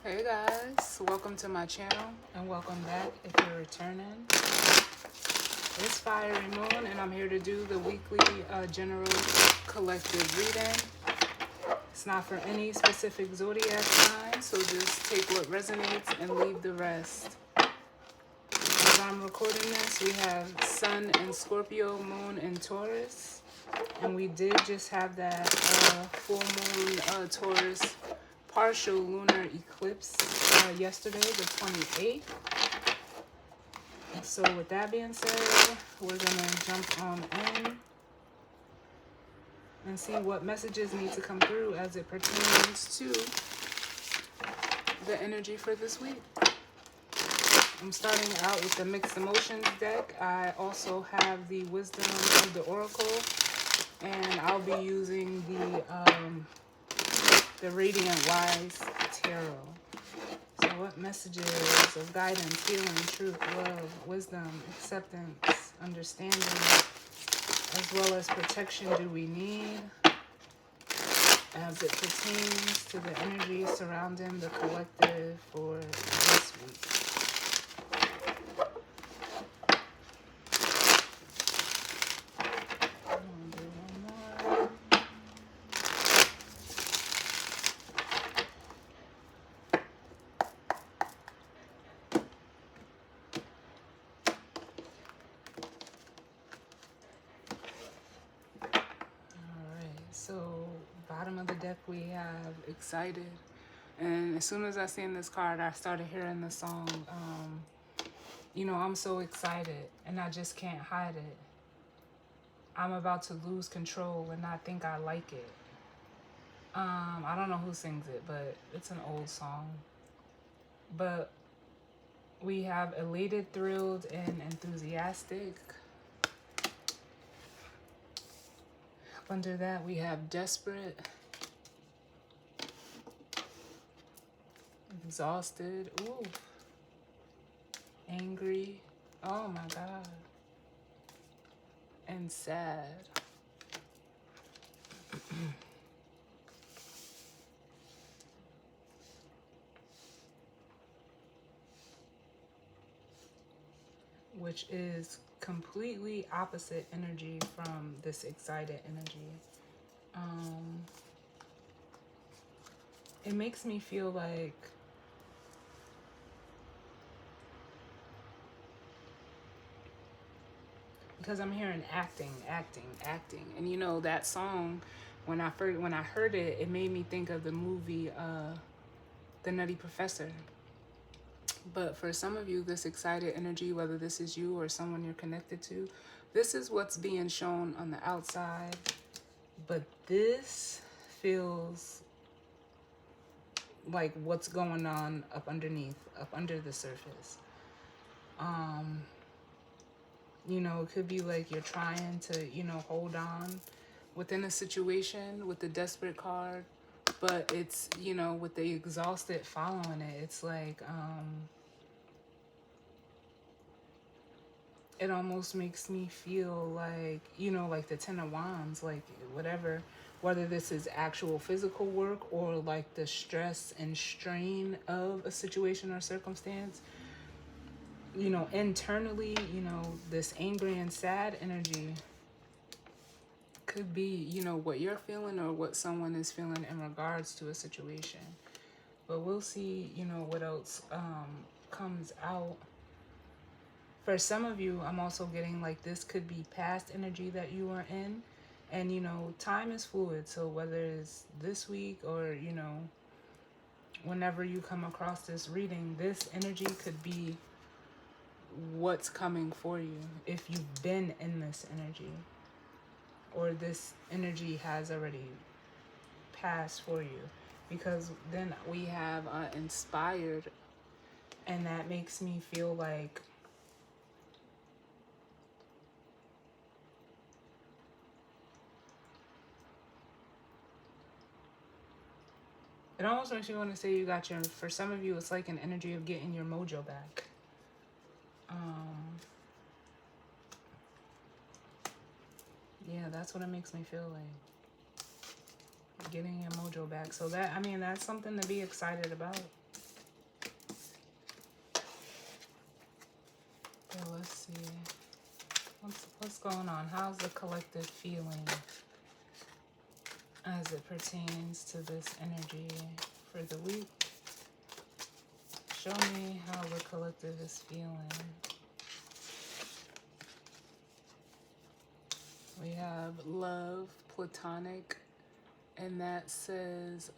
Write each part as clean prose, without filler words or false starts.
Hey guys, welcome to my channel and welcome back if you're returning. It's Fiery Moon and I'm here to do the weekly general collective reading. It's not for any specific zodiac sign, so just take what resonates and leave the rest. As I'm recording this, we have Sun in Scorpio, Moon in Taurus, and we did just have that full moon Taurus partial lunar eclipse yesterday, the 28th. So with that being said, we're gonna jump on in and see what messages need to come through as it pertains to the energy for this week. I'm starting out with the Mixed Emotions deck. I also have the Wisdom of the Oracle, and I'll be using the Radiant Wise Tarot. So what messages of guidance, healing, truth, love, wisdom, acceptance, understanding, as well as protection do we need as it pertains to the energy surrounding the collective for this week? So, bottom of the deck we have Excited. And as soon as I seen this card, I started hearing the song, I'm so excited and I just can't hide it. I'm about to lose control and not think I like it. I don't know who sings it, but it's an old song. But we have elated, thrilled, and enthusiastic. Under that, we have desperate, exhausted, ooh, angry, oh my God, and sad. Which is completely opposite energy from this excited energy. It makes me feel like because I'm hearing acting, and that song, when I heard it, it made me think of the movie The Nutty Professor. But for some of you, this excited energy, whether this is you or someone you're connected to, this is what's being shown on the outside. But this feels like what's going on up underneath, up under the surface. It could be like you're trying to, hold on within a situation with the desperate card, but it's, with the exhausted following it, it's like, it almost makes me feel like, like the Ten of Wands, like whatever, whether this is actual physical work or like the stress and strain of a situation or circumstance, internally, this angry and sad energy could be, what you're feeling or what someone is feeling in regards to a situation. But we'll see, what else comes out. For some of you, I'm also getting like this could be past energy that you are in. And, time is fluid. So whether it's this week or, whenever you come across this reading, this energy could be what's coming for you if you've been in this energy, or this energy has already passed for you. Because then we have inspired, and that makes me feel like it almost makes me want to say you got your, for some of you, it's like an energy of getting your mojo back. Yeah, that's what it makes me feel like. Getting your mojo back. So that's something to be excited about. Okay, let's see. What's going on? How's the collective feeling as it pertains to this energy for the week? Show me how the collective is feeling. We have love, platonic, and that says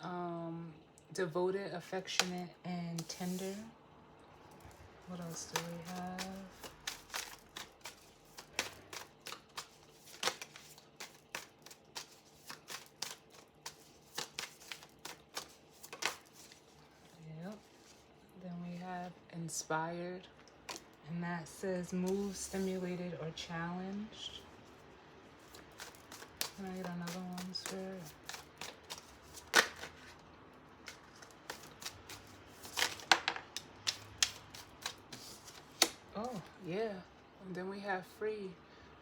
devoted, affectionate, and tender. What else do we have? Yep. Then we have inspired, and that says moved, stimulated, or challenged. Can I get another one, Spirit? Oh, yeah. And then we have free,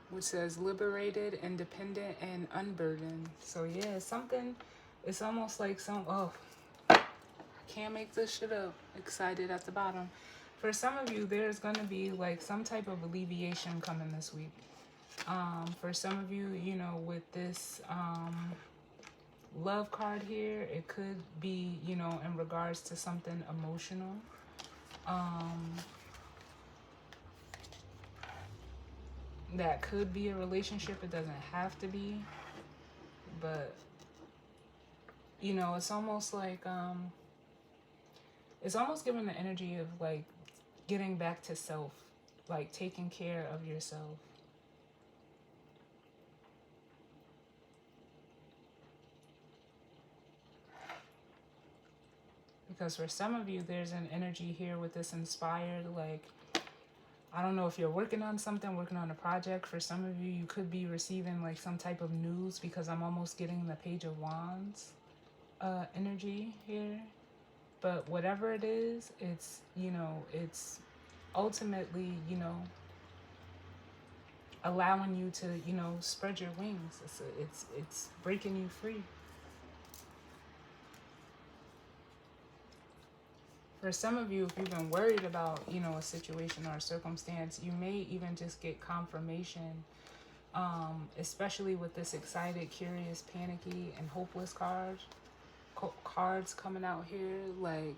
which says liberated, independent, and unburdened. So yeah, it's almost like I can't make this shit up. Excited at the bottom. For some of you, there's going to be like some type of alleviation coming this week. For some of you, you know, with this love card here, it could be, you know, in regards to something emotional. That could be a relationship. It doesn't have to be. But, you know, it's almost like, it's almost giving the energy of like getting back to self, like taking care of yourself. Because for some of you, there's an energy here with this inspired, like, I don't know if you're working on something, working on a project. For some of you, you could be receiving like some type of news, because I'm almost getting the Page of Wands energy here. But whatever it is, it's, you know, it's ultimately, you know, allowing you to, you know, spread your wings. It's breaking you free. For some of you, if you've been worried about, you know, a situation or a circumstance, you may even just get confirmation, especially with this excited, curious, panicky, and hopeless cards coming out here. Like,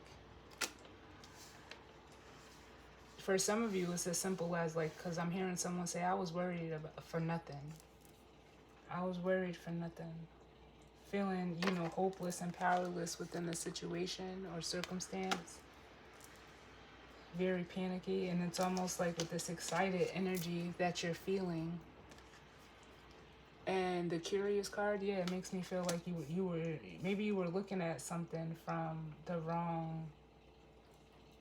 for some of you, it's as simple as like, because I'm hearing someone say, I was worried for nothing. I was worried for nothing. Feeling, you know, hopeless and powerless within the situation or circumstance. Very panicky, and it's almost like with this excited energy that you're feeling. And the curious card, yeah, it makes me feel like you were looking at something from the wrong,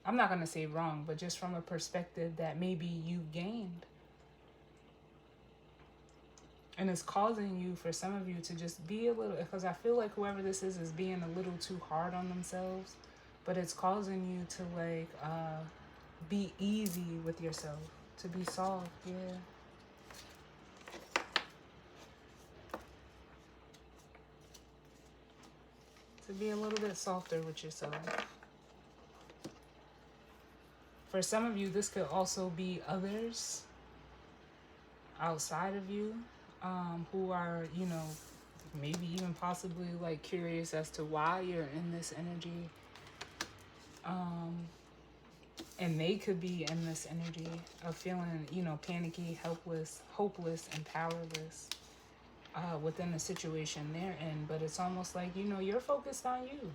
I'm not going to say wrong, but just from a perspective that maybe you gained. And it's causing you, for some of you, to just be a little, because I feel like whoever this is being a little too hard on themselves, but it's causing you to like be easy with yourself, to be soft, yeah. To be a little bit softer with yourself. For some of you, this could also be others outside of you, who are, you know, maybe even possibly like curious as to why you're in this energy. And they could be in this energy of feeling, you know, panicky, helpless, hopeless, and powerless within the situation they're in. But it's almost like, you know, you're focused on you.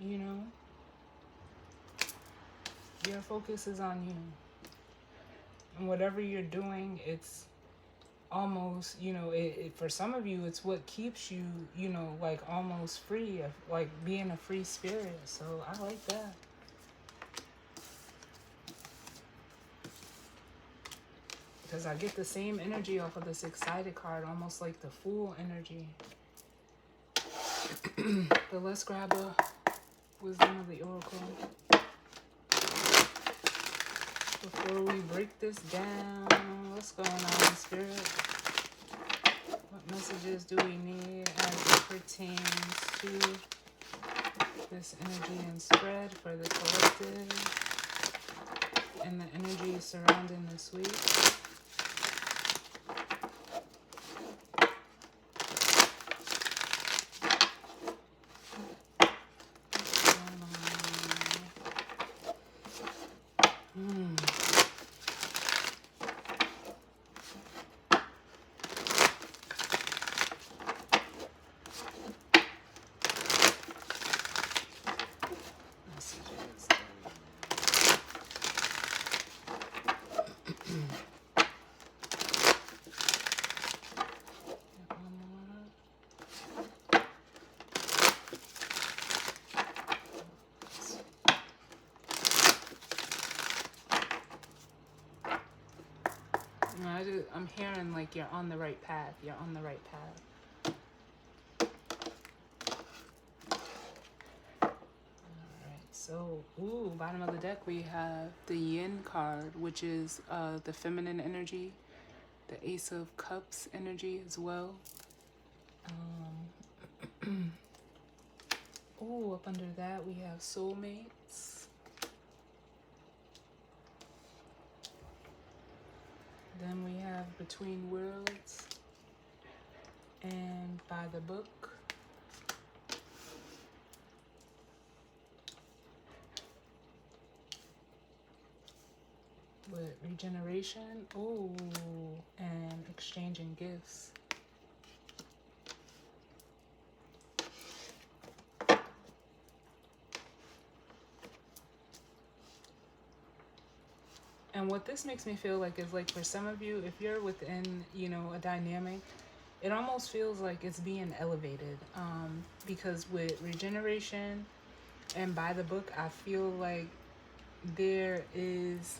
You know? Your focus is on you. And whatever you're doing, it's almost, you know, for some of you, it's what keeps you, you know, like almost free, like being a free spirit. So I like that. Because I get the same energy off of this excited card, almost like the Fool energy. But let's grab a Wisdom of the Oracle. Before we break this down, what's going on, Spirit? What messages do we need as it pertains to this energy and spread for the collective? And the energies surrounding this week. I'm hearing like you're on the right path. You're on the right path. Alright, so, bottom of the deck we have the Yin card, which is the feminine energy, the Ace of Cups energy as well. Up under that we have soulmates. Then we have Between Worlds and By the Book. With Regeneration, and Exchanging Gifts. And what this makes me feel like is like for some of you, if you're within, a dynamic, it almost feels like it's being elevated. Because with Regeneration and By the Book, I feel like there is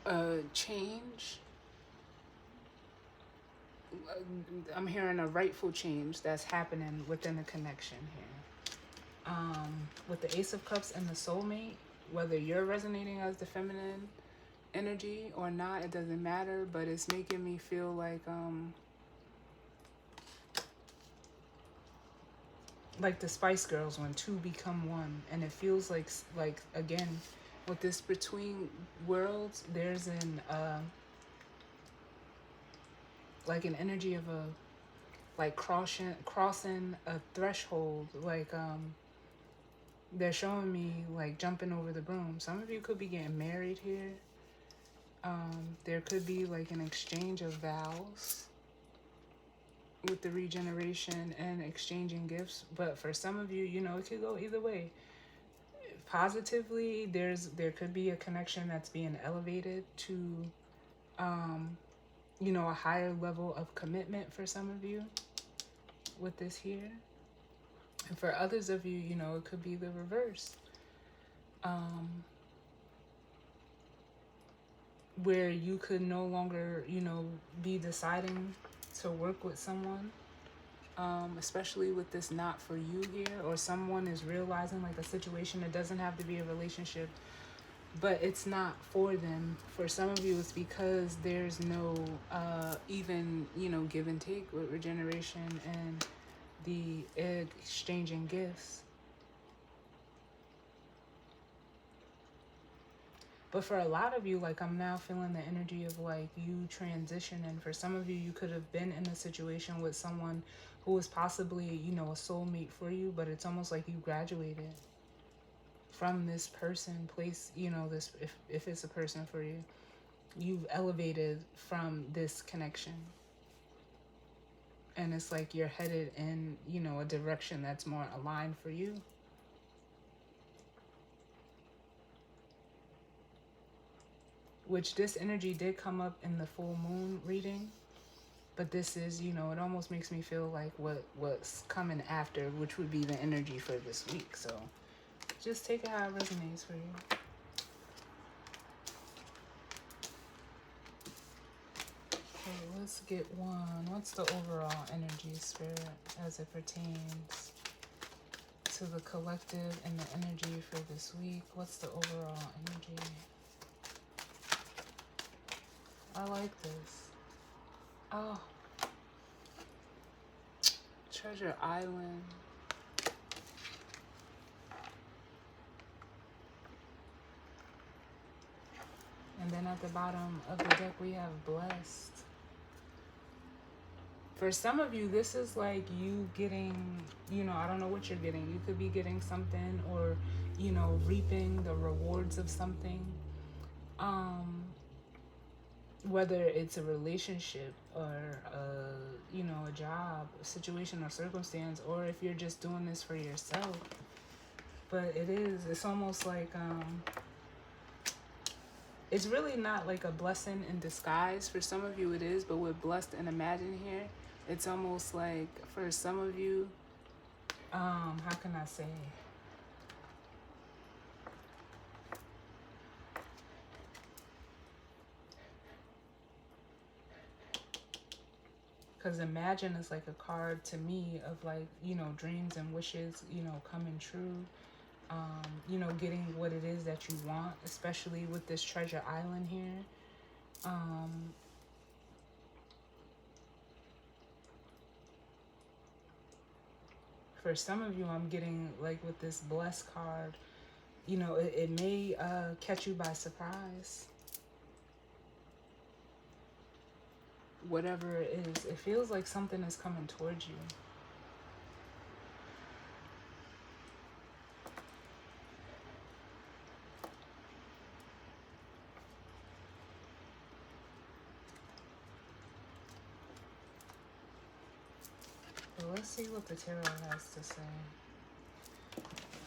a change. I'm hearing a rightful change that's happening within the connection here. With the Ace of Cups and the soulmate, whether you're resonating as the feminine energy or not, it doesn't matter, but it's making me feel like the Spice Girls when two become one. And it feels like again, with this Between Worlds, there's an like an energy of crossing a threshold, they're showing me like jumping over the broom. Some of you could be getting married here. There could be like an exchange of vows with the Regeneration and Exchanging Gifts. But for some of you, it could go either way. Positively, there could be a connection that's being elevated to a higher level of commitment for some of you with this here. And for others of you, it could be the reverse. Where you could no longer, be deciding to work with someone, especially with this not for you here, or someone is realizing like a situation. It doesn't have to be a relationship, but it's not for them. For some of you, it's because there's no even, give and take with Regeneration and the Exchanging Gifts. But for a lot of you, like, I'm now feeling the energy of like you transitioning. For some of you, you could have been in a situation with someone who was possibly, a soulmate for you, but it's almost like you graduated from this person, place, this, if it's a person for you, you've elevated from this connection. And it's like you're headed in, a direction that's more aligned for you. Which this energy did come up in the full moon reading. But this is, it almost makes me feel like what's coming after, which would be the energy for this week. So just take it how it resonates for you. Okay, let's get one. What's the overall energy, Spirit, as it pertains to the collective and the energy for this week? What's the overall energy? I like this. Oh. Treasure Island. And then at the bottom of the deck, we have blessed. For some of you, this is like you getting, I don't know what you're getting. You could be getting something, or, reaping the rewards of something. Whether it's a relationship or a job, a situation or circumstance, or if you're just doing this for yourself. But it's almost like, it's really not like a blessing in disguise. For some of you it is, but with blessed and imagine here, it's almost like for some of you, how can I say? Because imagine is like a card to me of like, dreams and wishes, coming true. Getting what it is that you want, especially with this treasure island here. For some of you, I'm getting like with this blessed card, it may catch you by surprise. Whatever it is, it feels like something is coming towards you. But let's see what the tarot has to say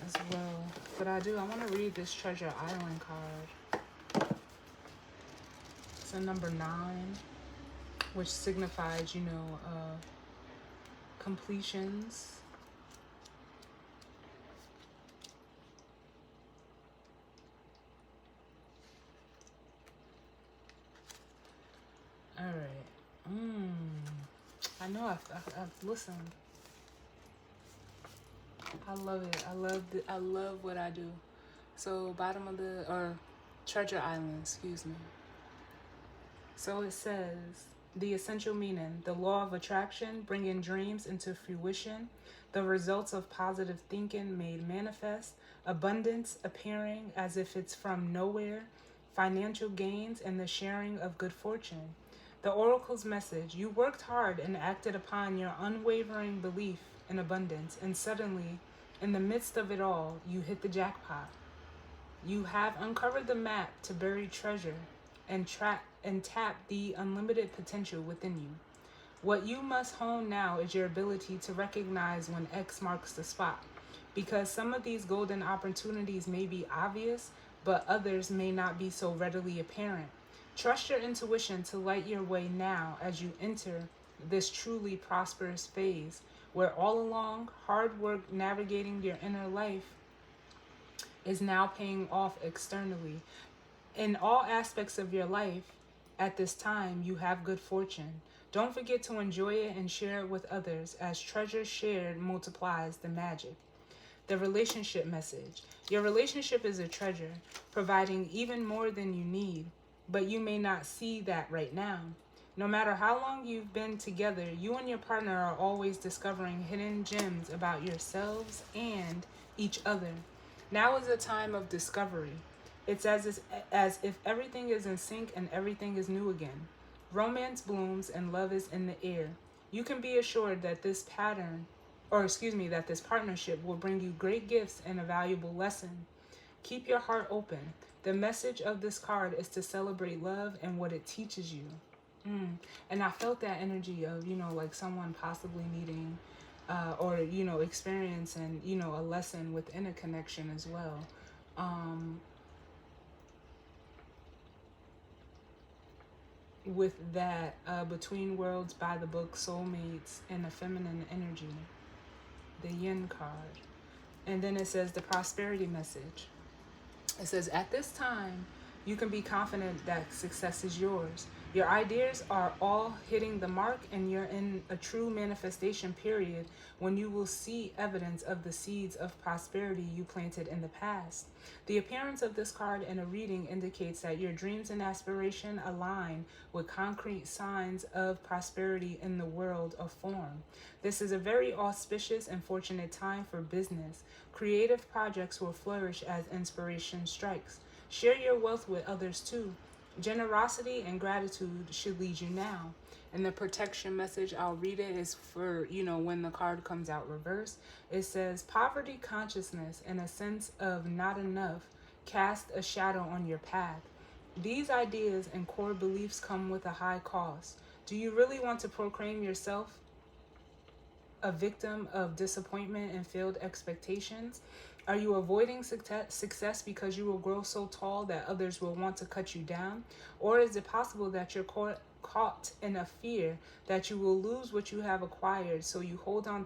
as well. But I want to read this treasure island card. It's a number 9, which signifies, completions. All right. I know I've listened. I love it. I love what I do. So bottom of or treasure island, excuse me. So it says, the essential meaning, the law of attraction, bringing dreams into fruition, the results of positive thinking made manifest, abundance appearing as if it's from nowhere, financial gains, and the sharing of good fortune. The oracle's message, you worked hard and acted upon your unwavering belief in abundance, and suddenly, in the midst of it all, you hit the jackpot. You have uncovered the map to buried treasure and tap the unlimited potential within you. What you must hone now is your ability to recognize when X marks the spot, because some of these golden opportunities may be obvious, but others may not be so readily apparent. Trust your intuition to light your way now as you enter this truly prosperous phase, where all along hard work navigating your inner life is now paying off externally. In all aspects of your life, at this time, you have good fortune. Don't forget to enjoy it and share it with others, as treasure shared multiplies the magic. The relationship message. Your relationship is a treasure, providing even more than you need, but you may not see that right now. No matter how long you've been together, you and your partner are always discovering hidden gems about yourselves and each other. Now is a time of discovery. It's as if everything is in sync and everything is new again. Romance blooms and love is in the air. You can be assured that this partnership will bring you great gifts and a valuable lesson. Keep your heart open. The message of this card is to celebrate love and what it teaches you. And I felt that energy of, like someone possibly needing or, experiencing, a lesson within a connection as well. With that, Between Worlds by the book Soulmates and the Feminine Energy, the Yin card. And then it says the prosperity message. It says, at this time, you can be confident that success is yours. Your ideas are all hitting the mark, and you're in a true manifestation period when you will see evidence of the seeds of prosperity you planted in the past. The appearance of this card in a reading indicates that your dreams and aspiration align with concrete signs of prosperity in the world of form. This is a very auspicious and fortunate time for business. Creative projects will flourish as inspiration strikes. Share your wealth with others too. Generosity and gratitude should lead you now. And the protection message, I'll read it, is for, when the card comes out reverse. It says, poverty consciousness and a sense of not enough cast a shadow on your path. These ideas and core beliefs come with a high cost. Do you really want to proclaim yourself a victim of disappointment and failed expectations? Are you avoiding success because you will grow so tall that others will want to cut you down? Or is it possible that you're caught in a fear that you will lose what you have acquired, so you hold on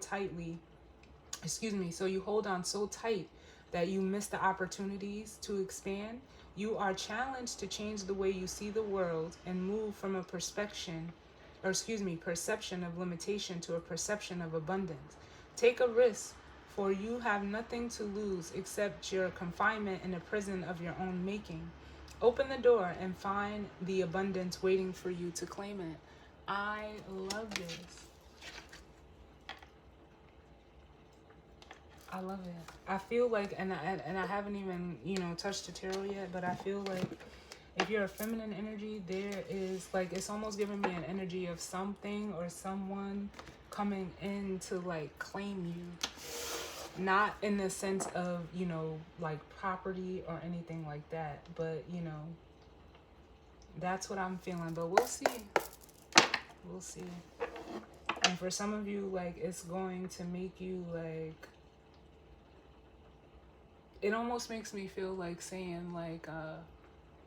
so tight that you miss the opportunities to expand? You are challenged to change the way you see the world and move from a perception of limitation to a perception of abundance. Take a risk, for you have nothing to lose except your confinement in a prison of your own making. Open the door and find the abundance waiting for you to claim it. I love this. I love it. I feel like, and I haven't even, touched the tarot yet, but I feel like if you're a feminine energy, there is, like, it's almost giving me an energy of something or someone coming in to, like, claim you. Not in the sense of, like, property or anything like that, but, that's what I'm feeling. But we'll see. We'll see. And for some of you, like, it's going to make you, like, it almost makes me feel like saying, like,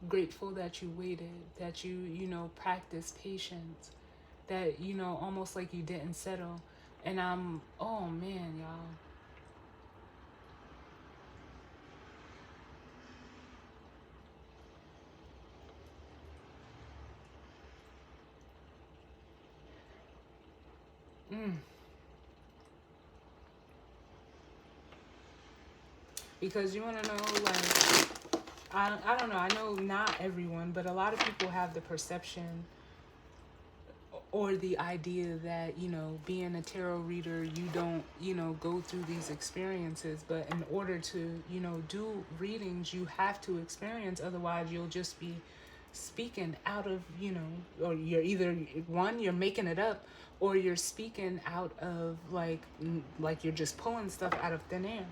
grateful that you waited, that you practice patience, that, almost like you didn't settle. And oh man, y'all. Because you want to know, like, I don't know, I know not everyone, but a lot of people have the perception or the idea that, being a tarot reader, you don't, go through these experiences. But in order to, do readings, you have to experience. Otherwise, you'll just be speaking out of, or you're either, one, you're making it up, or you're speaking out of, like you're just pulling stuff out of thin air.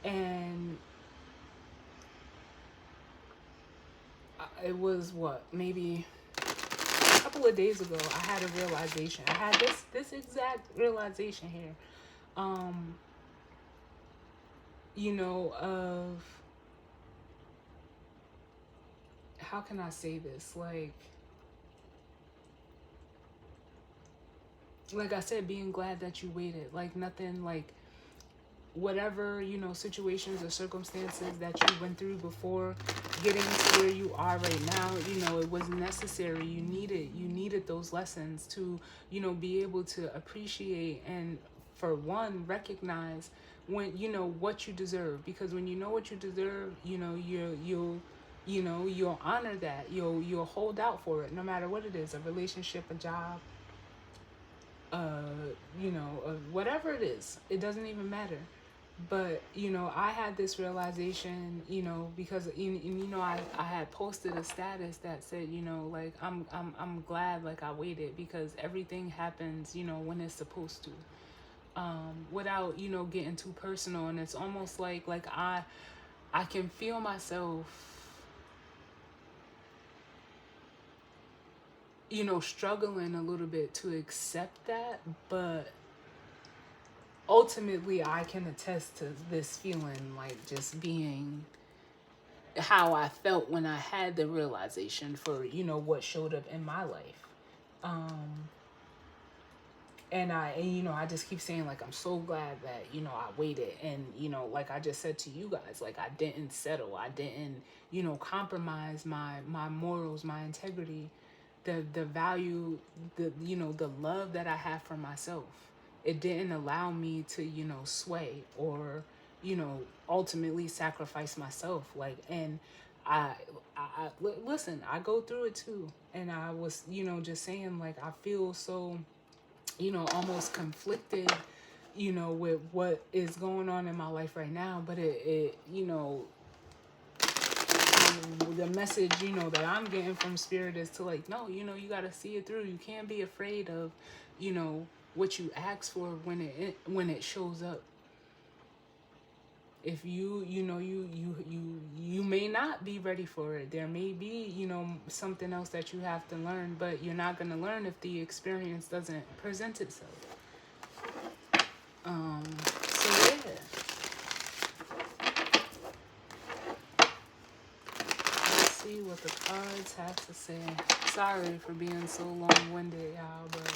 And it was maybe a couple of days ago, I had a realization. I had this exact realization here. Of, how can I say this? Like I said, being glad that you waited. Like nothing, like whatever, situations or circumstances that you went through before getting to where you are right now, it was necessary. You needed those lessons to, be able to appreciate and, for one, recognize when, what you deserve. Because when you know what you deserve, you'll honor that. You'll hold out for it, no matter what it is, a relationship, a job, whatever it is, it doesn't even matter. But, I had this realization, because, I had posted a status that said, like, I'm glad, like, I waited, because everything happens, when it's supposed to, without, getting too personal. And it's almost like I can feel myself, struggling a little bit to accept that, but ultimately I can attest to this feeling, like just being how I felt when I had the realization for, what showed up in my life. And I just keep saying, like, I'm so glad that, I waited. And, like I just said to you guys, like, I didn't settle. I didn't, compromise my morals, my integrity, the value, the love that I have for myself. It didn't allow me to, sway or, ultimately sacrifice myself. Like, and listen, I go through it too. And I was, just saying, like, I feel so, almost conflicted, with what is going on in my life right now. But it the message, that I'm getting from Spirit is to like, no, you got to see it through. You can't be afraid of, what you ask for when it shows up. If you may not be ready for it. There may be, something else that you have to learn, but you're not going to learn if the experience doesn't present itself. So yeah. Let's see what the cards have to say. Sorry for being so long-winded, y'all, but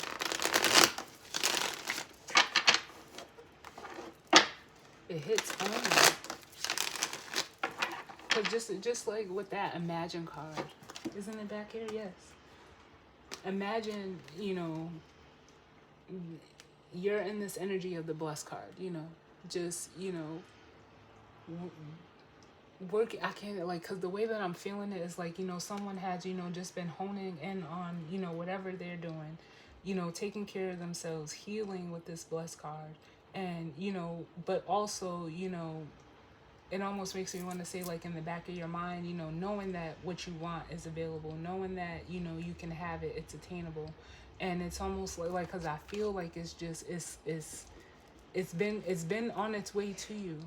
it hits home. Cause just like with that Imagine card, isn't it back here? Yes. Imagine, you're in this energy of the Blessed card. Just work. I can't cause the way that I'm feeling it is like someone has just been honing in on whatever they're doing, taking care of themselves, healing with this Blessed card, and but also it almost makes me want to say, like, in the back of your mind, knowing that what you want is available, knowing that, you can have it, it's attainable. And it's almost like, because I feel like it's just, it's been on its way to you.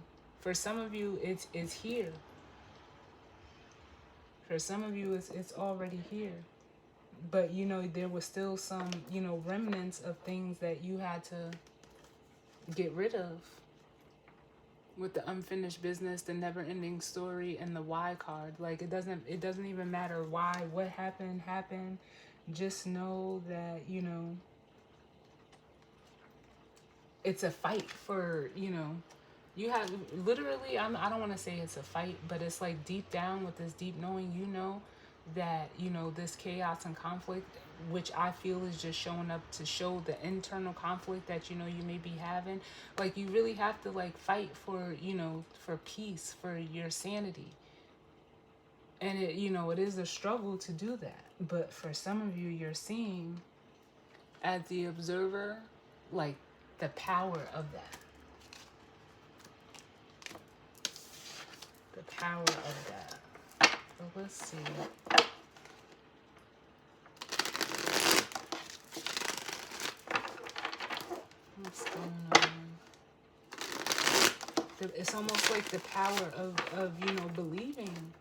For some of you, it's here. For some of you, it's already here. But, there was still some, remnants of things that you had to get rid of. With the unfinished business, the never-ending story, and the why card. Like, it doesn't even matter why, what happened. Just know that, it's a fight for, you have literally, I don't want to say it's a fight, but it's like deep down with this deep knowing, that, this chaos and conflict, which I feel is just showing up to show the internal conflict that, you may be having. Like, you really have to, like, fight for, for peace, for your sanity. And it, it is a struggle to do that. But for some of you, you're seeing, as the observer, like, the power of that. The power of that. So let's see. What's going on? It's almost like the power of believing.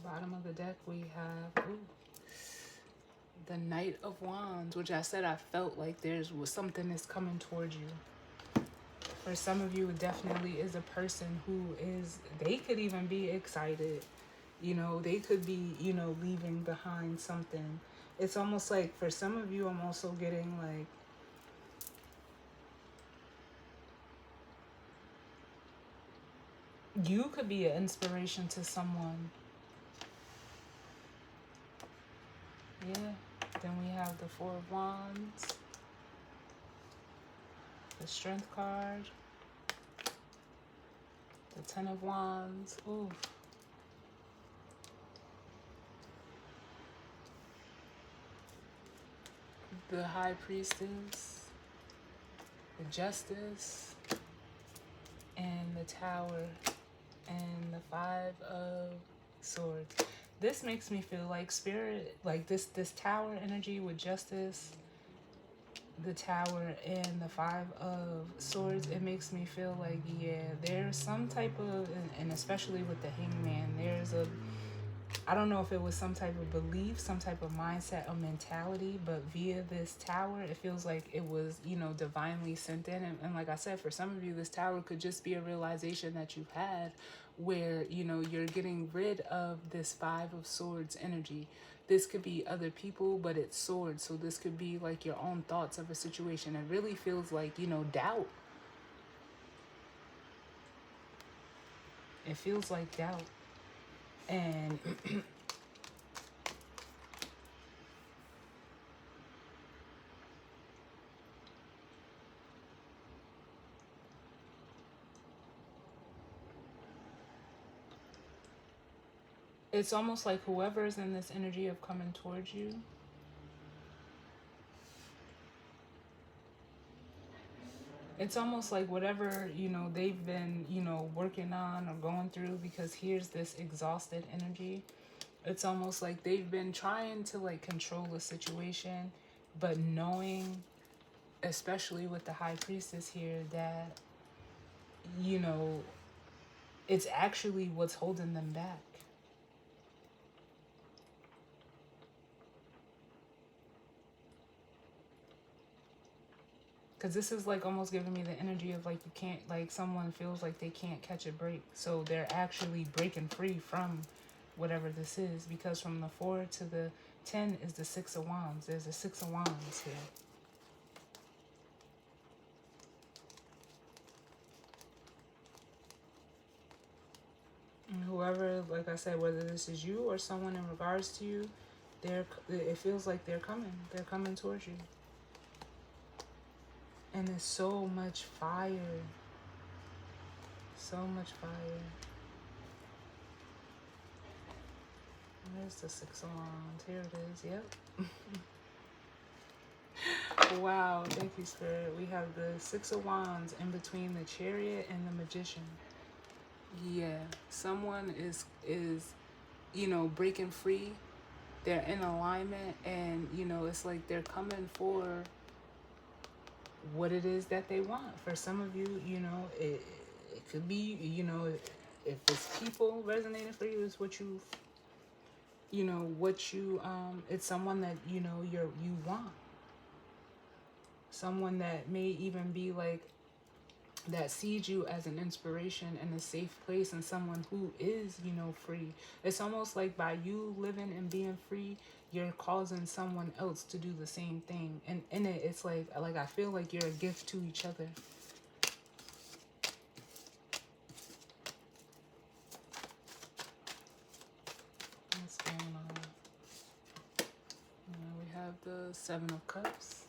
Bottom of the deck we have the Knight of Wands, which I said I felt like was something that's coming towards you. For some of you, it definitely is a person who they could even be excited. They could be, leaving behind something. It's almost like for some of you, I'm also getting like, you could be an inspiration to someone. Yeah. Then we have the Four of Wands, the Strength card, the Ten of Wands. Ooh. The High Priestess, the Justice, and the Tower, and the Five of Swords. This makes me feel like Spirit, like this Tower energy with Justice, the Tower, and the Five of Swords. It makes me feel like, yeah, there's some type of, and especially with the Hangman, there's I don't know if it was some type of belief, some type of mindset or mentality, but via this Tower, it feels like it was, divinely sent in. And like I said, for some of you, this Tower could just be a realization that you've had where, you know, you're getting rid of this Five of Swords energy. This could be other people, but it's swords. So this could be like your own thoughts of a situation. It really feels like, you know, doubt. It feels like doubt. And it's almost like whoever is in this energy of coming towards you, it's almost like whatever, you know, they've been, you know, working on or going through, because here's this exhausted energy. It's almost like they've been trying to like control the situation, but knowing, especially with the High Priestess here, that, you know, it's actually what's holding them back. Because this is like almost giving me the energy of like you can't, like someone feels like they can't catch a break. So they're actually breaking free from whatever this is. Because from the 4 to the 10 is the 6 of Wands. There's a 6 of Wands here. And whoever, like I said, whether this is you or someone in regards to you, it feels like they're coming. They're coming towards you. And there's so much fire. So much fire. There's the 6 of Wands. Here it is. Yep. Wow. Thank you, Spirit. We have the 6 of Wands in between the Chariot and the Magician. Yeah. Someone is you know, breaking free. They're in alignment, and, you know, it's like they're coming for what it is that they want. For some of you, you know, it could be, you know, if it's people resonating for you, it's what you know, what you, it's someone that, you know, you want. Someone that may even be like, that sees you as an inspiration and a safe place, and someone who is, you know, free. It's almost like by you living and being free, you're causing someone else to do the same thing. And in it, it's like I feel like you're a gift to each other. What's going on? We have the 7 of Cups.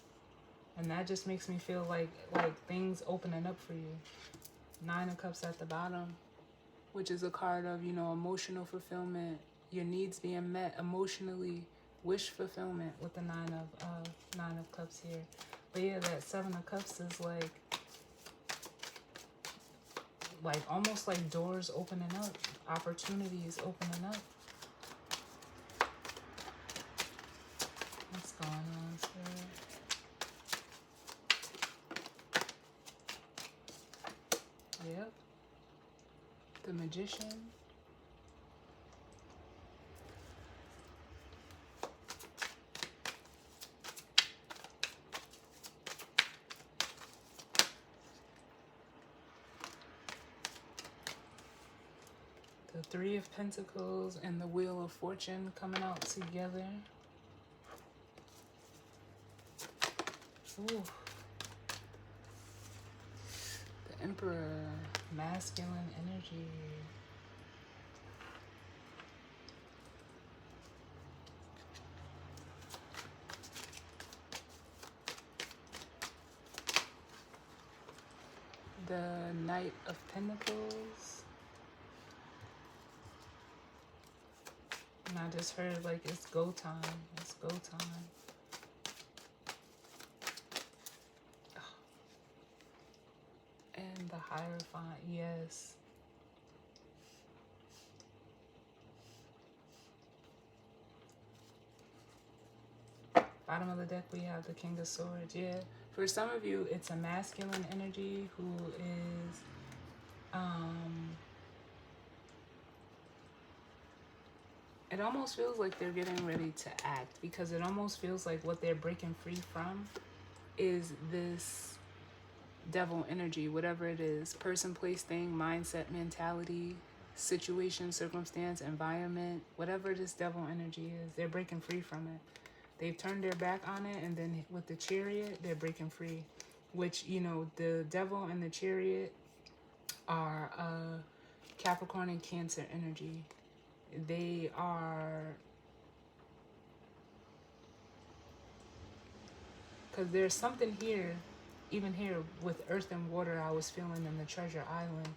And that just makes me feel like things opening up for you. 9 of Cups at the bottom, which is a card of, you know, emotional fulfillment, your needs being met emotionally, wish fulfillment with the 9 of Cups here. But yeah, that 7 of Cups is like almost like doors opening up, opportunities opening up. What's going on, Spirit? Yep. The Magician. The 3 of Pentacles and the Wheel of Fortune coming out together. Ooh. The Emperor, masculine energy. The Knight of Pentacles. And I just heard like it's go time. It's go time. And the Hierophant, yes. Bottom of the deck, we have the King of Swords. Yeah, for some of you, it's a masculine energy who is, it almost feels like they're getting ready to act, because it almost feels like what they're breaking free from is this devil energy, whatever it is, person, place, thing, mindset, mentality, situation, circumstance, environment, whatever this devil energy is, they're breaking free from it. They've turned their back on it, and then with the chariot, they're breaking free. Which, you know, the devil and the chariot are Capricorn and Cancer energy. They are, because there's something here, even here with earth and water I was feeling in the Treasure Island.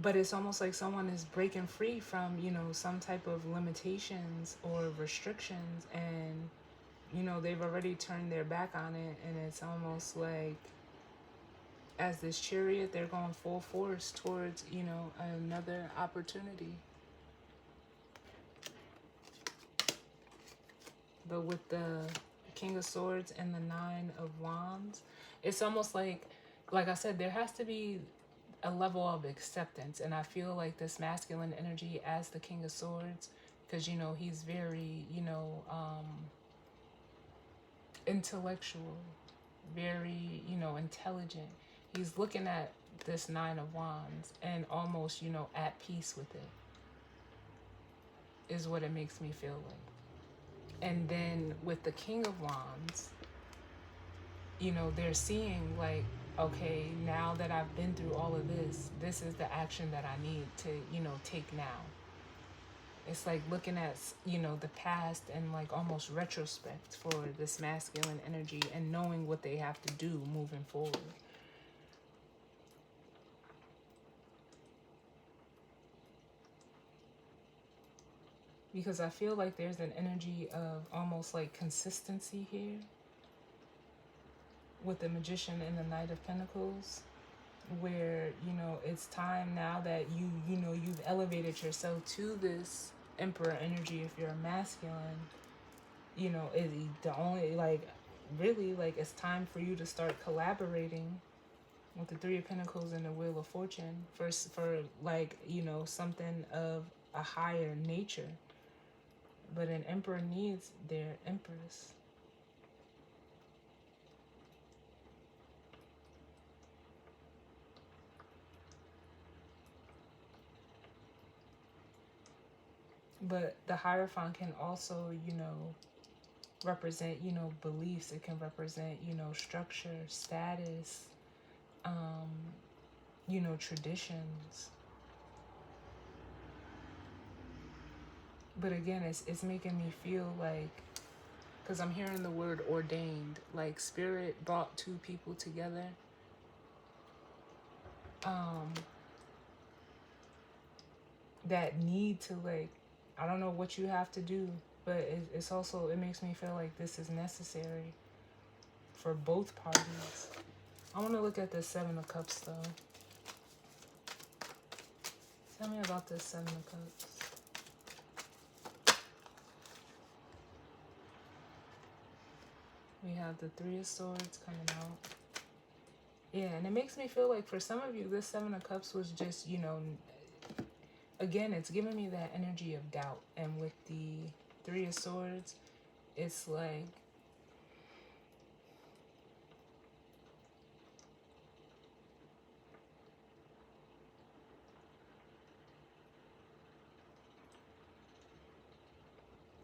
But it's almost like someone is breaking free from, you know, some type of limitations or restrictions, and, you know, they've already turned their back on it, and it's almost like, as this chariot, they're going full force towards, you know, another opportunity. But with the King of Swords and the Nine of Wands, it's almost like I said, there has to be a level of acceptance. And I feel like this masculine energy as the King of Swords, because, you know, he's very, you know, intellectual, very, you know, intelligent. He's looking at this Nine of Wands and almost, you know, at peace with it, is what it makes me feel like. And then with the King of Wands, you know, they're seeing like, okay, now that I've been through all of this, this is the action that I need to, you know, take now. It's like looking at, you know, the past and like almost retrospect for this masculine energy and knowing what they have to do moving forward. Because I feel like there's an energy of almost like consistency here with the Magician and the Knight of Pentacles, where, you know, it's time now that you know, you've elevated yourself to this Emperor energy. If you're a masculine, you know, the only, like, really, like, it's time for you to start collaborating with the Three of Pentacles and the Wheel of Fortune for like, you know, something of a higher nature. But an emperor needs their empress. But the Hierophant can also, you know, represent, you know, beliefs. It can represent, you know, structure, status, you know, traditions. But again, it's making me feel like, because I'm hearing the word ordained, like spirit brought two people together. That need to, like, I don't know what you have to do, but it's also, it makes me feel like this is necessary for both parties. I want to look at the Seven of Cups, though. Tell me about this Seven of Cups. We have the Three of Swords coming out. Yeah, and it makes me feel like for some of you, this Seven of Cups was just, you know, again, it's giving me that energy of doubt. And with the Three of Swords, it's like,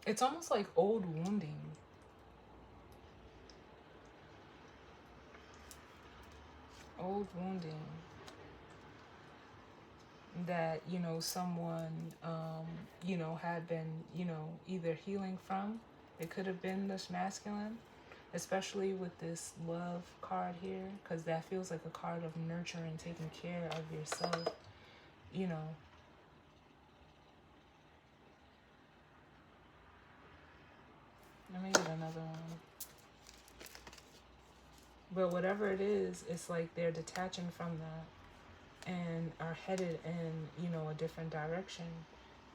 it's almost like old wounding. Old wounding that, you know, someone, you know, had been, you know, either healing from. It could have been this masculine, especially with this Love card here, because that feels like a card of nurturing, taking care of yourself, you know. Let me get another one. But whatever it is, it's like they're detaching from that and are headed in, you know, a different direction.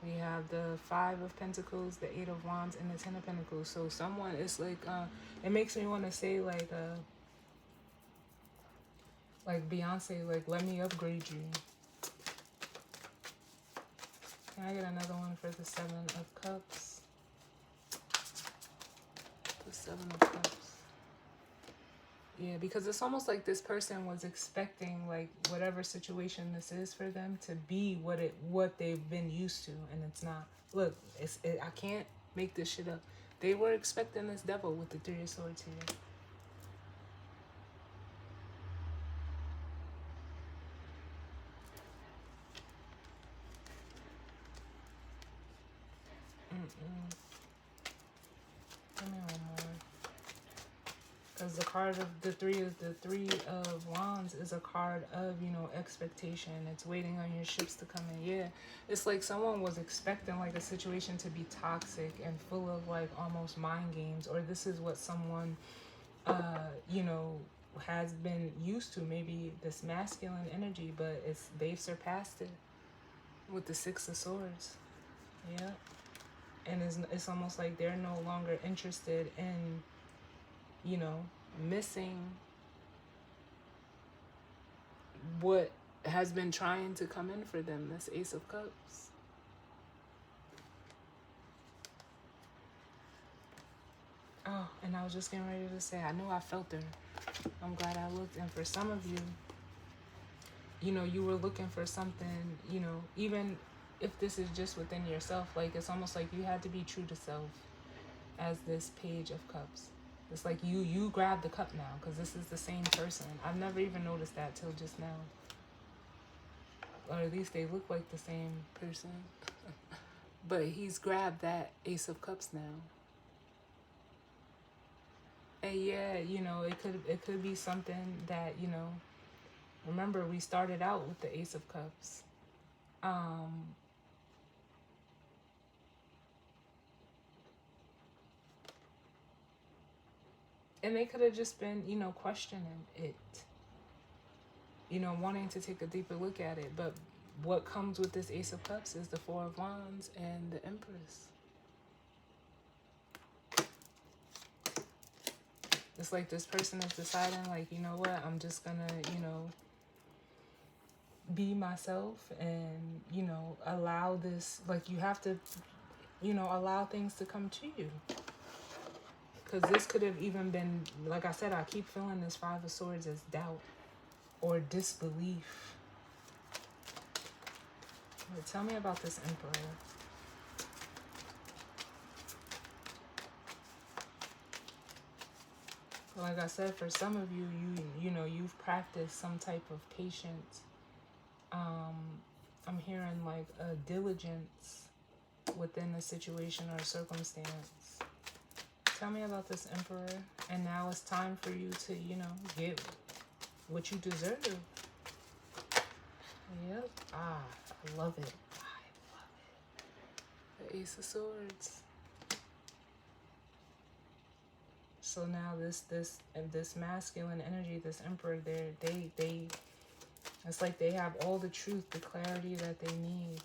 We have the Five of Pentacles, the Eight of Wands, and the Ten of Pentacles. So someone, it's like, it makes me want to say like Beyonce, like, let me upgrade you. Can I get another one for the Seven of Cups? The Seven of Cups. Yeah, because it's almost like this person was expecting like whatever situation this is for them to be what they've been used to, and it's not. Look, I can't make this shit up. They were expecting this devil with the Three of Swords here. Give me one more. Because the card of the three of wands is a card of, you know, expectation. It's waiting on your ships to come in. Yeah, it's like someone was expecting like a situation to be toxic and full of like almost mind games, or this is what someone, you know, has been used to. Maybe this masculine energy, but they've surpassed it with the Six of Swords. Yeah, and it's almost like they're no longer interested in, you know, missing what has been trying to come in for them, this Ace of Cups. Oh, and I was just getting ready to say, I knew I felt her. I'm glad I looked. And for some of you, you know, you were looking for something, you know, even if this is just within yourself, like it's almost like you had to be true to self as this Page of Cups. It's like you grab the cup now because this is the same person. I've never even noticed that till just now. Or at least they look like the same person. But he's grabbed that Ace of Cups now. And yeah, you know, it could be something that, you know, remember we started out with the Ace of Cups. And they could have just been, you know, questioning it. You know, wanting to take a deeper look at it. But what comes with this Ace of Cups is the Four of Wands and the Empress. It's like this person is deciding, like, you know what, I'm just gonna, you know, be myself and, you know, allow this, like, you have to, you know, allow things to come to you. Because this could have even been, like I said, I keep feeling this Five of Swords as doubt or disbelief. But tell me about this Emperor. Like I said, for some of you, you know, you've practiced some type of patience. I'm hearing like a diligence within a situation or circumstance. Tell me about this Emperor. And now it's time for you to, you know, get what you deserve. Yep. Ah, I love it. I love it. The Ace of Swords. So now this masculine energy, this Emperor, they it's like they have all the truth, the clarity that they need.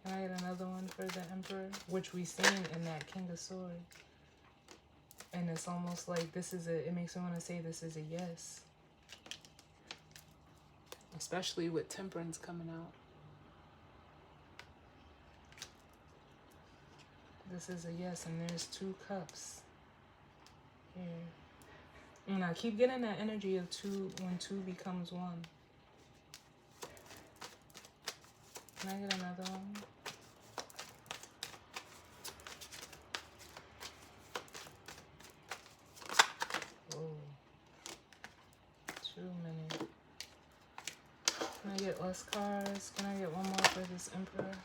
Can I get another one for the Emperor? Which we seen in that King of Swords. And it's almost like it makes me want to say this is a yes. Especially with Temperance coming out. This is a yes, and there's two cups here. And I keep getting that energy of two, when two becomes one. Can I get another one? Whoa. Too many. Can I get less cards? Can I get one more for this Emperor?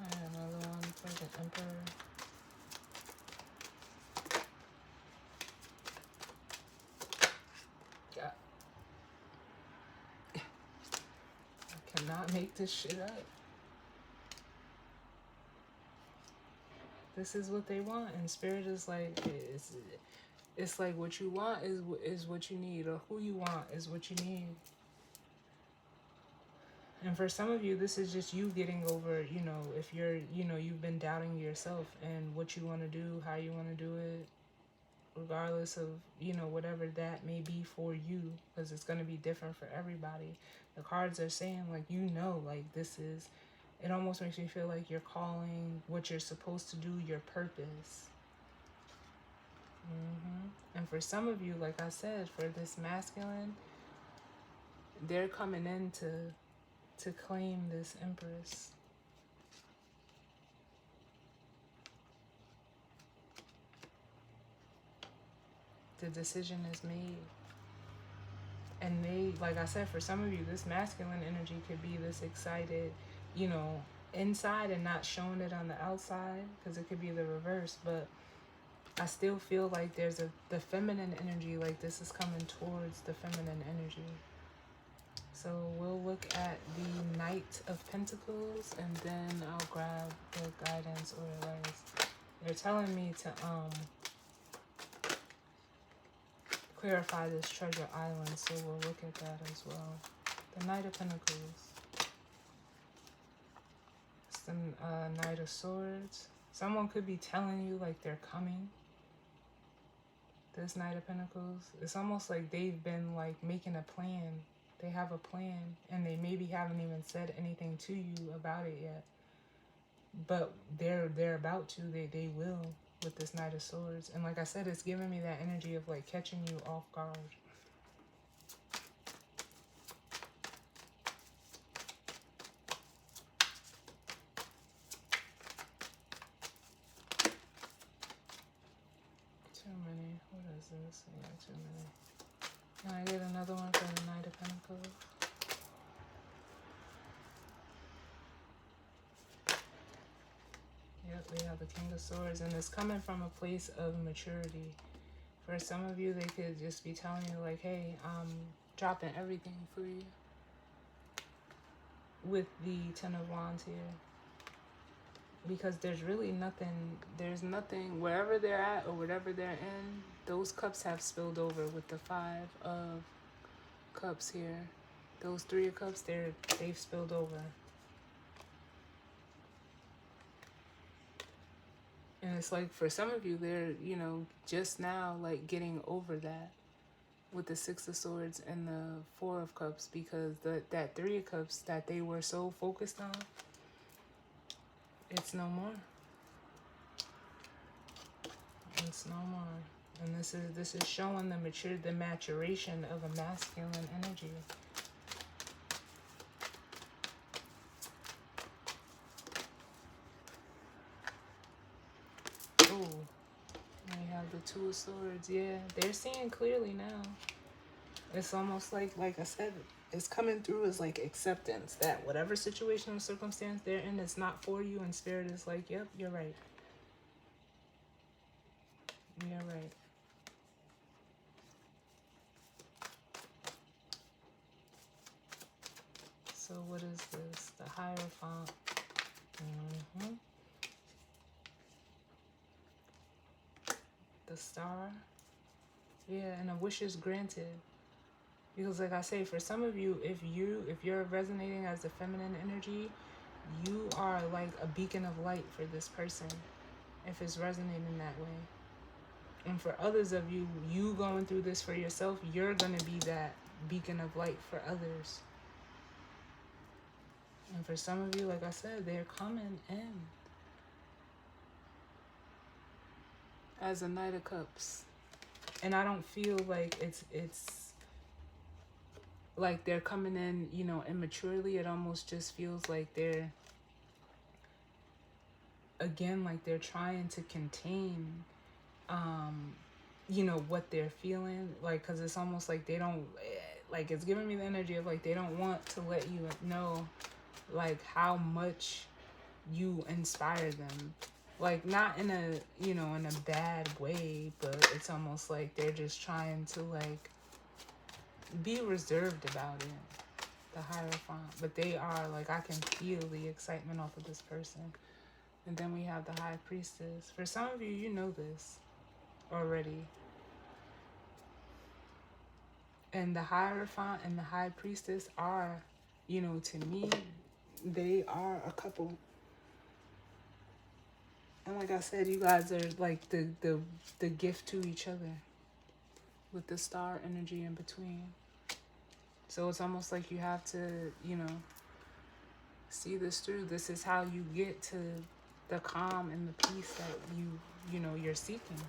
I have another one for the Emperor. Yeah. I cannot make this shit up. This is what they want, and Spirit is like, it's like what you want is what you need, or who you want is what you need. And for some of you, this is just you getting over, you know, if you're, you know, you've been doubting yourself and what you want to do, how you want to do it. regardless of, you know, whatever that may be for you, because it's going to be different for everybody. The cards are saying, like, you know, like, this is, it almost makes me feel like you're calling what you're supposed to do your purpose. And for some of you, like I said, for this masculine, they're coming in to claim this Empress. The decision is made. And they, like I said, for some of you, this masculine energy could be this excited, you know, inside and not showing it on the outside, because it could be the reverse. But I still feel like there's the feminine energy, like this is coming towards the feminine energy. So we'll look at the Knight of Pentacles, and then I'll grab the guidance or advice. They're telling me to clarify this treasure island, so we'll look at that as well. The Knight of Pentacles. It's the Knight of Swords. Someone could be telling you like they're coming. This Knight of Pentacles. It's almost like they've been like making a plan. They have a plan, and they maybe haven't even said anything to you about it yet. But they're about to. They will. With this Knight of Swords. And like I said, it's giving me that energy of like catching you off guard. Too many. What is this? Yeah, too many. Can I get another one for the Knight of Pentacles? Yep, we have the King of Swords, and it's coming from a place of maturity. For some of you, they could just be telling you like, hey, I'm dropping everything for you. With the Ten of Wands here. Because there's really nothing, there's nothing, wherever they're at or whatever they're in, those cups have spilled over with the Five of Cups here. Those Three of Cups, they've spilled over. And it's like for some of you, they're, you know, just now like getting over that with the Six of Swords and the Four of Cups, because that Three of Cups that they were so focused on, it's no more. It's no more. And this is showing the maturation of a masculine energy. Oh, we have the Two of Swords. Yeah, they're seeing clearly now. It's almost like I said, it's coming through as like acceptance that whatever situation or circumstance they're in, it's not for you, and Spirit is like, yep, you're right. You're right. So what is this? The Hierophant. The Star. Yeah, and a wish is granted. Because like I say, for some of you, if you're resonating as the feminine energy, you are like a beacon of light for this person, if it's resonating that way. And for others of you, you going through this for yourself, you're going to be that beacon of light for others. And for some of you, like I said, they're coming in as a Knight of Cups. And I don't feel like it's like they're coming in, you know, immaturely. It almost just feels like they're, again, like they're trying to contain, you know, what they're feeling. Like, because it's almost like they don't, like, it's giving me the energy of like they don't want to let you know like how much you inspire them. Like, not in a, you know, in a bad way, but it's almost like they're just trying to like be reserved about it. The Hierophant. But they are, like, I can feel the excitement off of this person. And then we have the High Priestess. For some of you, you know this already. And the Hierophant and the High Priestess are, you know, to me, they are a couple. And like I said, you guys are like the gift to each other with the star energy in between. So it's almost like you have to, you know, see this through. This is how you get to the calm and the peace that you know, you're seeking.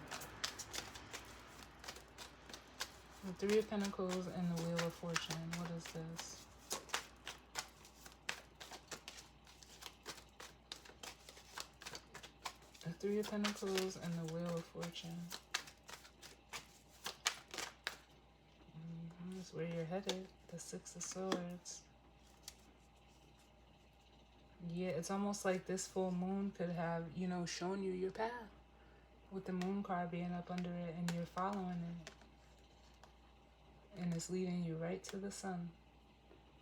The Three of Pentacles and the Wheel of Fortune. What is this? The Three of Pentacles and the Wheel of Fortune. That's where you're headed. The Six of Swords. Yeah, it's almost like this full moon could have, you know, shown you your path. With the moon card being up under it and you're following it. And it's leading you right to the sun.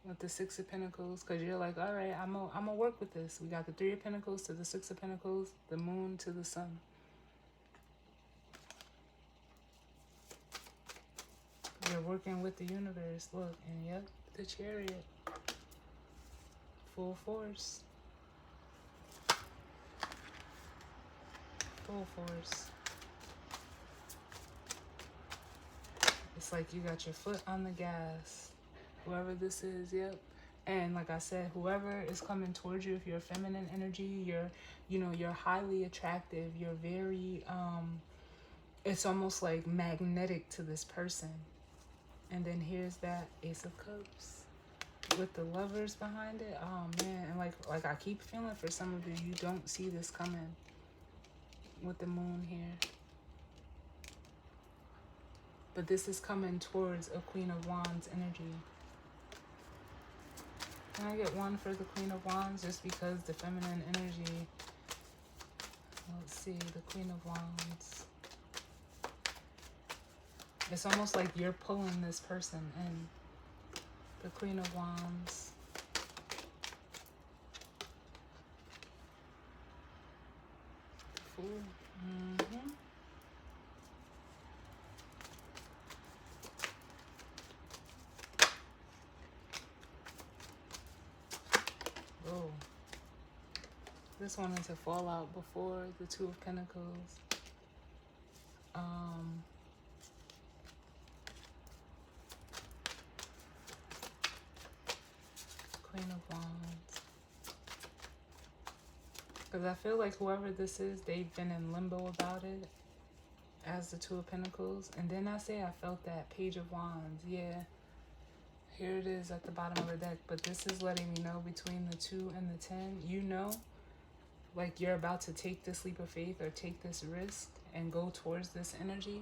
With the Six of Pentacles, because you're like, all right, I'm gonna work with this. We got the Three of Pentacles to the Six of Pentacles, the moon to the sun. You're working with the universe. Look, and yep, the Chariot. Full force. Full force. It's like you got your foot on the gas. Whoever this is, yep. And like I said, whoever is coming towards you, if you're feminine energy, you're, you know, you're highly attractive. You're very, it's almost like magnetic to this person. And then here's that Ace of Cups with the Lovers behind it. Oh man, and like I keep feeling for some of you, you don't see this coming with the moon here. But this is coming towards a Queen of Wands energy. Can I get one for the Queen of Wands? Just because the feminine energy. Let's see, the Queen of Wands. It's almost like you're pulling this person in. The Queen of Wands. The Fool. Mm-hmm. Oh. This one is a fallout before the Two of Pentacles. Queen of Wands. Because I feel like whoever this is, they've been in limbo about it as the Two of Pentacles. And then I felt that Page of Wands. Yeah. Here it is at the bottom of the deck. But this is letting me know between the 2 and the 10, you know, like you're about to take this leap of faith or take this risk and go towards this energy.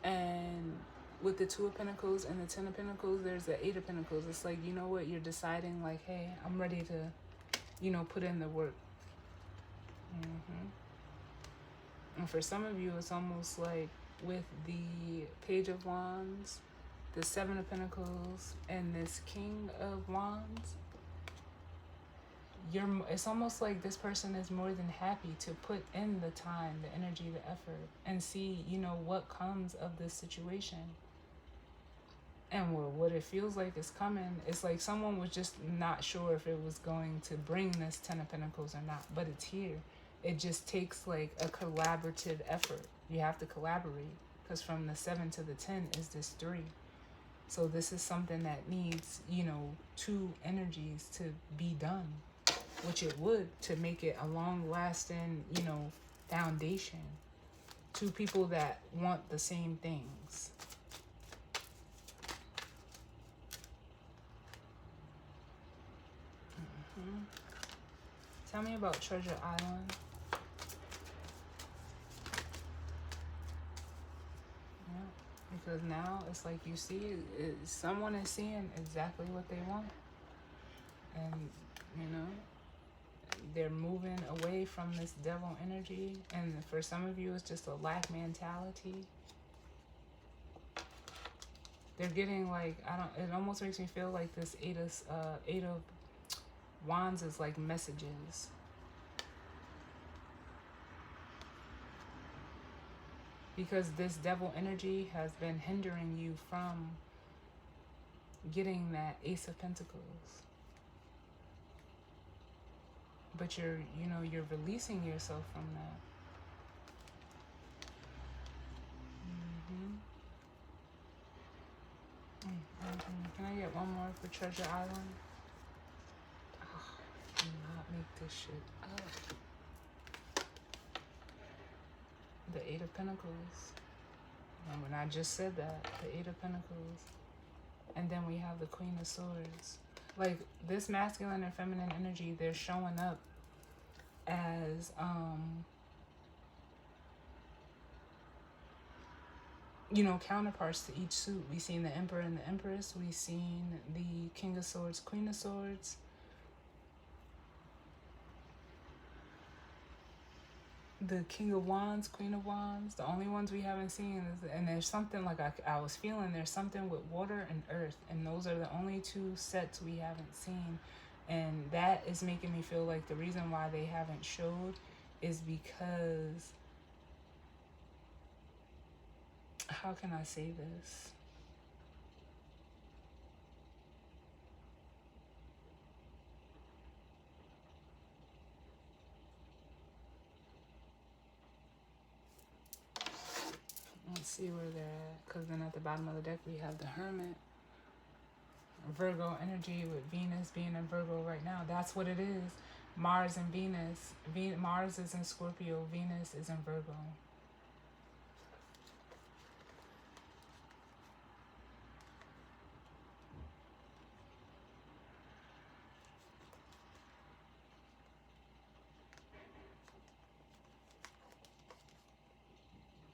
And with the Two of Pentacles and the 10 of Pentacles, there's the 8 of Pentacles. It's like, you know what, you're deciding like, hey, I'm ready to, you know, put in the work. And for some of you, it's almost like with the Page of Wands, the 7 of Pentacles, and this King of Wands, it's almost like this person is more than happy to put in the time, the energy, the effort, and see, you know, what comes of this situation. And what it feels like is coming, it's like someone was just not sure if it was going to bring this 10 of Pentacles or not, but it's here. It just takes like a collaborative effort. You have to collaborate, because from the 7 to the 10 is this 3. So this is something that needs, you know, 2 energies to be done, which it would, to make it a long-lasting, you know, foundation. 2 people that want the same things. Tell me about Treasure Island. Because now it's like you see, someone is seeing exactly what they want. And, you know, they're moving away from this devil energy. And for some of you, it's just a lack mentality. They're getting like, it almost makes me feel like this Eight of Wands is like messages. Because this devil energy has been hindering you from getting that Ace of Pentacles. but you're releasing yourself from that. Can I get one more for Treasure Island? Oh, do not make this shit up. The Eight of Pentacles. And when I just said that, the Eight of Pentacles. And then we have the Queen of Swords. Like, this masculine and feminine energy, they're showing up as, counterparts to each suit. We've seen the Emperor and the Empress. We've seen the King of Swords, Queen of Swords. The King of Wands, Queen of Wands. The only ones we haven't seen is, and there's something like I was feeling there's something with water and earth, and those are the only two sets we haven't seen. And that is making me feel like the reason why they haven't showed is because, how can I say this? Let's see where they're at, because then at the bottom of the deck we have the Hermit. Virgo energy with Venus being in Virgo right now. That's what it is. Mars and Venus. Mars is in Scorpio. Venus is in Virgo.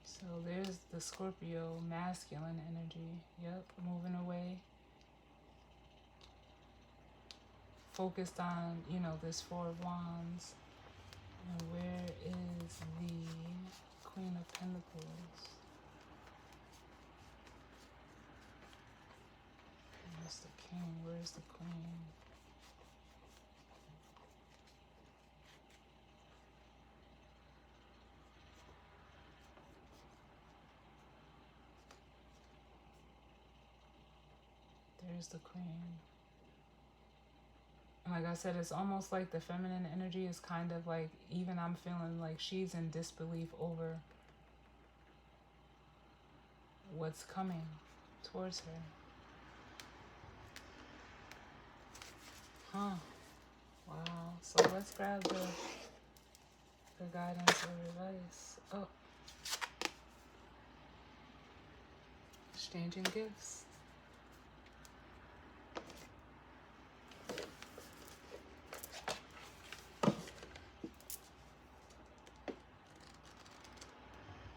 So there's the Scorpio masculine energy. Yep, moving away. Focused on, this Four of Wands. And where is the Queen of Pentacles? Where's the King? Where's the Queen? There's the Queen. And like I said, it's almost like the feminine energy is kind of like, even I'm feeling like she's in disbelief over what's coming towards her. Huh. Wow. So let's grab the guidance or advice. Oh. Exchanging gifts.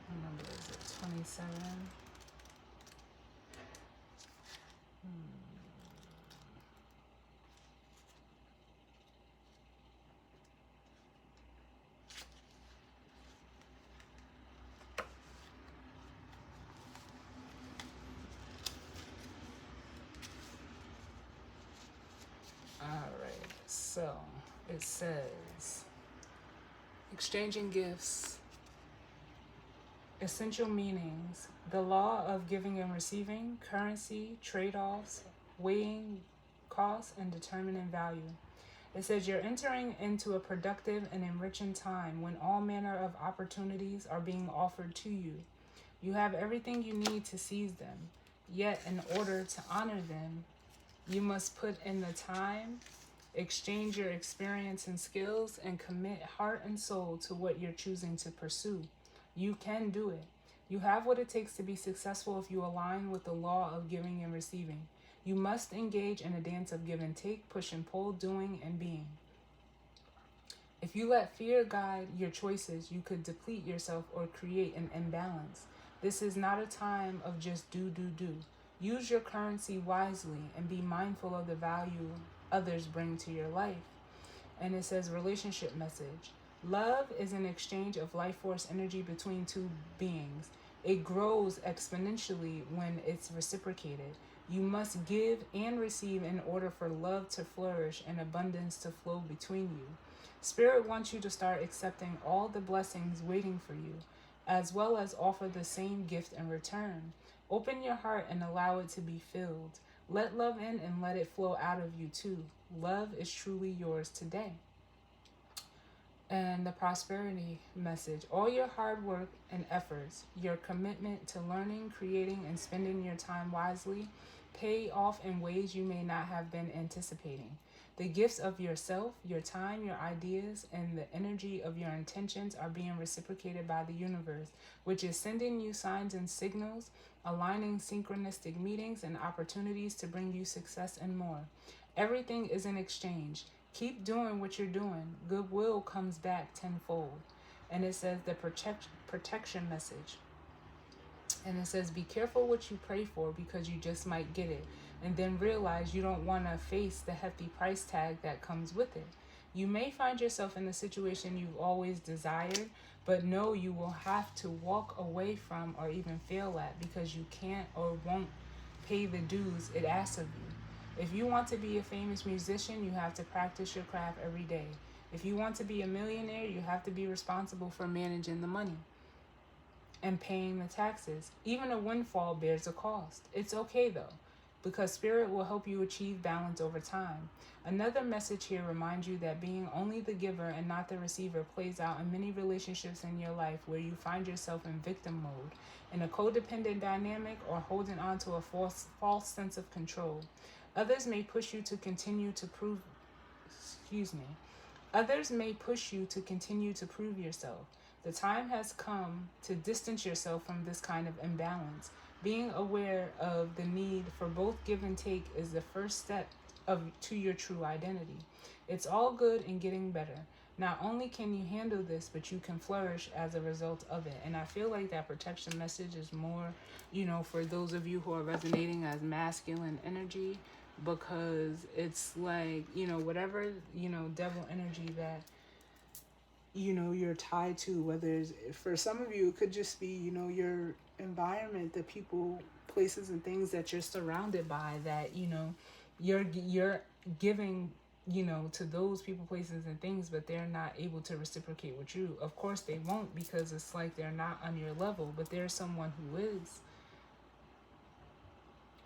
What number is it? 27. So it says, exchanging gifts, essential meanings, the law of giving and receiving, currency, trade-offs, weighing costs, and determining value. It says you're entering into a productive and enriching time when all manner of opportunities are being offered to you. You have everything you need to seize them, yet in order to honor them, you must put in the time, exchange your experience and skills, and commit heart and soul to what you're choosing to pursue. You can do it. You have what it takes to be successful if you align with the law of giving and receiving. You must engage in a dance of give and take, push and pull, doing and being. If you let fear guide your choices, you could deplete yourself or create an imbalance. This is not a time of just do. Use your currency wisely and be mindful of the value others bring to your life. And it says relationship message. Love is an exchange of life force energy between two beings. It grows exponentially when it's reciprocated. You must give and receive in order for love to flourish and abundance to flow between you. Spirit wants you to start accepting all the blessings waiting for you, as well as offer the same gift in return. Open your heart and allow it to be filled. Let love in and let it flow out of you too. Love is truly yours today. And the prosperity message: all your hard work and efforts, your commitment to learning, creating, and spending your time wisely pay off in ways you may not have been anticipating. The gifts of yourself, your time, your ideas, and the energy of your intentions are being reciprocated by the universe, which is sending you signs and signals, aligning synchronistic meetings and opportunities to bring you success and more. Everything is in exchange. Keep doing what you're doing. Goodwill comes back tenfold. And it says the protection message. And it says, be careful what you pray for because you just might get it. And then realize you don't want to face the hefty price tag that comes with it. You may find yourself in the situation you've always desired, but know you will have to walk away from or even fail at because you can't or won't pay the dues it asks of you. If you want to be a famous musician, you have to practice your craft every day. If you want to be a millionaire, you have to be responsible for managing the money and paying the taxes. Even a windfall bears a cost. It's okay though, because spirit will help you achieve balance over time. Another message here reminds you that being only the giver and not the receiver plays out in many relationships in your life where you find yourself in victim mode, in a codependent dynamic, or holding on to a false sense of control. Others may push you to continue to prove yourself. The time has come to distance yourself from this kind of imbalance. Being aware of the need for both give and take is the first step to your true identity. It's all good and getting better. Not only can you handle this, but you can flourish as a result of it. And I feel like that protection message is more, for those of you who are resonating as masculine energy, because it's like, whatever, devil energy that you're tied to, whether it's, for some of you it could just be your environment, the people, places, and things that you're surrounded by, that you're giving to those people, places, and things, but they're not able to reciprocate with you. Of course they won't, because it's like they're not on your level, but there's someone who is.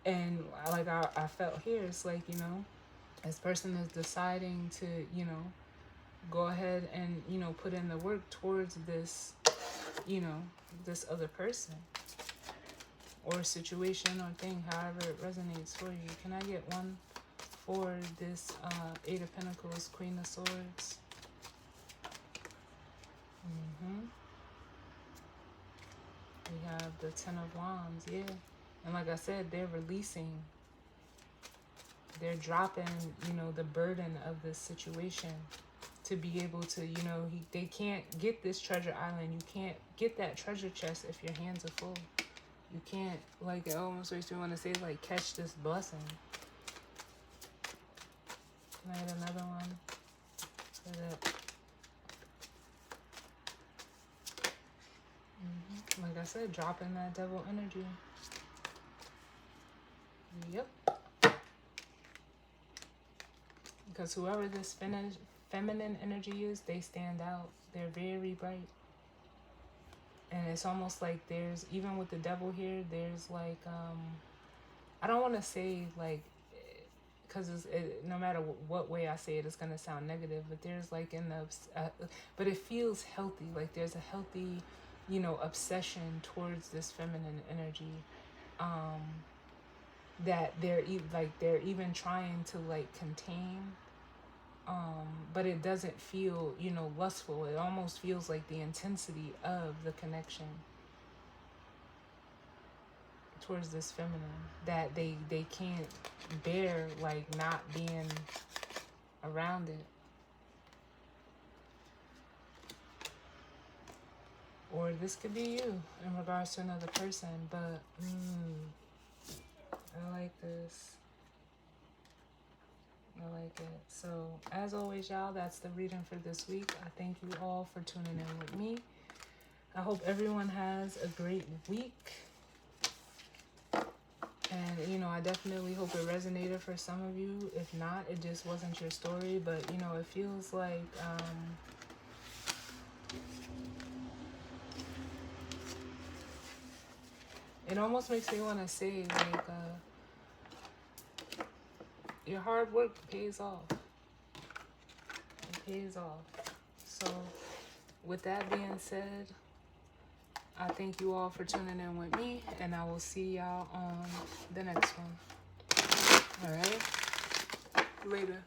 And like I felt here, it's like this person is deciding to go ahead and put in the work towards this this other person or situation or thing, however it resonates for you. Can I get one for this Eight of Pentacles, Queen of Swords? We have the Ten of Wands. Yeah, and like I said, they're releasing, they're dropping the burden of this situation to be able to, they can't get this treasure island. You can't get that treasure chest if your hands are full. You can't, like, it almost makes me want to say, like, catch this blessing. Can I get another one for that? Like I said, dropping that devil energy. Yep. Because whoever this feminine energy is, they stand out. They're very bright. And it's almost like there's, even with the devil here, there's like, I don't want to say like, because no matter what way I say it, it's going to sound negative, but there's like but it feels healthy. Like there's a healthy, obsession towards this feminine energy, that they're even trying to like contain. But it doesn't feel, lustful. It almost feels like the intensity of the connection towards this feminine, that they can't bear, like, not being around it. Or this could be you in regards to another person, but I like this. I like it. So, as always, y'all, that's the reading for this week. I thank you all for tuning in with me. I hope everyone has a great week. And, I definitely hope it resonated for some of you. If not, it just wasn't your story. But, it feels like, it almost makes me want to say, like, your hard work pays off. It pays off. So with that being said, I thank you all for tuning in with me, and I will see y'all on the next one. All right? Later.